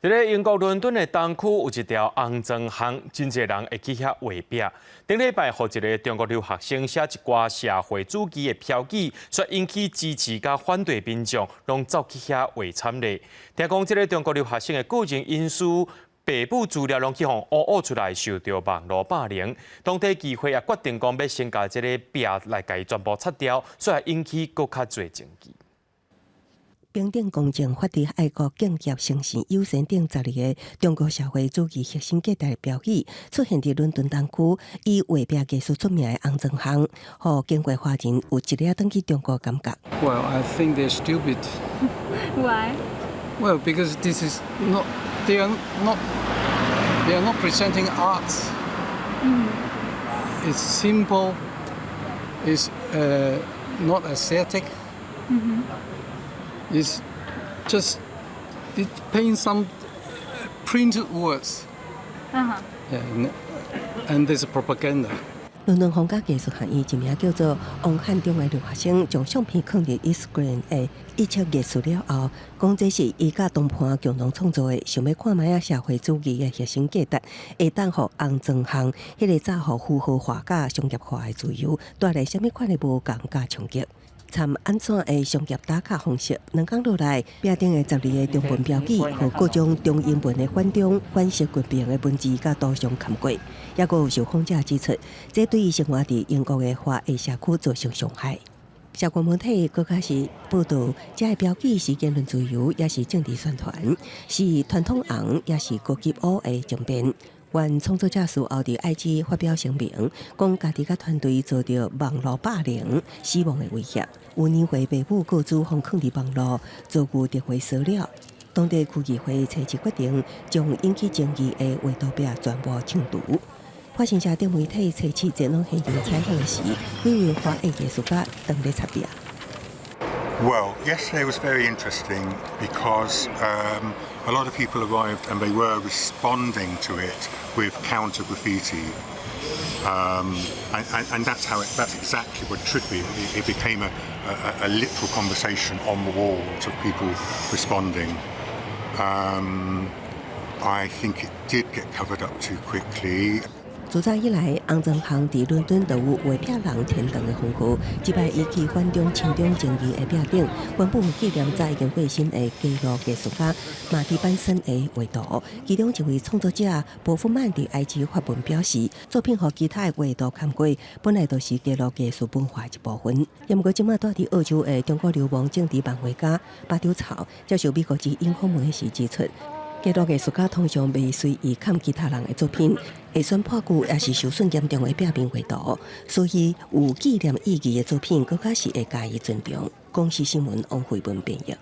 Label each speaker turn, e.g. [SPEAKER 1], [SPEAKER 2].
[SPEAKER 1] 伫咧英国伦敦的东区有一条红砖巷，真侪人会去遐画壁。顶礼拜，互一个中国留学生写一寡社会主义的标语，却引起支持甲反对民众拢走去遐画惨烈。听讲，这个中国留学生的个人因素、爸母资料拢去互挖出来，受到网络霸凌。当地议会也决定讲要先甲这个壁来甲伊全部拆掉，所以引起搁较侪争议。
[SPEAKER 2] 平等、公正、法治、爱国、敬业、诚信、友善等12个中国社会主义核心价值的标语，出现伫伦敦东区以画壁艺术出名的红砖巷，互经过华人有一粒转去中国感觉。
[SPEAKER 3] Well, I think they're stupid.
[SPEAKER 4] Why?
[SPEAKER 3] Well, because this is not. They are not presenting arts. It's simple. It's not aesthetic. It's just paint some printed words. Yeah, and there's propaganda.
[SPEAKER 2] 伦敦皇家艺术学院一名叫做王汉中的留学生，将相片放入 Instagram 的一册艺术了后，讲这是伊甲东盘共同创作的，想要看卖啊社会主义的核心价值，会当互红砖巷迄个早互符合化甲商业化的自由，带来什么款的无共甲冲击？参安怎的商业打卡方式，2天落来，壁顶的12个中文标语和各种中英文的反中、反习近平的文字，甲图像冚过，也有受访者指出，这对于生活伫英国的华裔社区造成伤害。社群媒体更开始报道，这个标语是言论自由，也是政治宣传，是传统红，也是国际乌的争辩。原创作者事后伫 IG 发表声明，讲家己甲团队遭到网络霸凌、死亡的威胁，有年岁爸母告知封藏伫网络，遭遇电话骚扰。当地区议会初次决定将引起争议的画图壁全部清除。发生社顶媒体初次前往现场采访时，几位华裔艺术家当咧擦壁。
[SPEAKER 5] Well, yesterday was very interesting because a lot of people arrived and they were responding to it with counter graffiti. And that's exactly what it should be. It became a literal conversation on the walls of people responding. I think it did get covered up too quickly.
[SPEAKER 2] 自早以来，红砖巷伫伦敦就有画壁人天堂的风格。即摆引起反中、亲中争议的壁顶，原本有纪念在英过身的记录艺术家马蒂班森的画图。其中一位创作者波夫曼伫 IG 发文表示，作品和其他的画图勘过，本来就是记录艺术文化一部分。也毋过，即摆住伫澳洲的中国流亡政治漫画家巴丢草接受美国之音访问时指出。记录艺术家通常未随意看其他人的作品，会选破旧也是受损严重的壁面画图，所以有纪念意义的作品，更加是会加以尊重。公视新闻王慧文编译。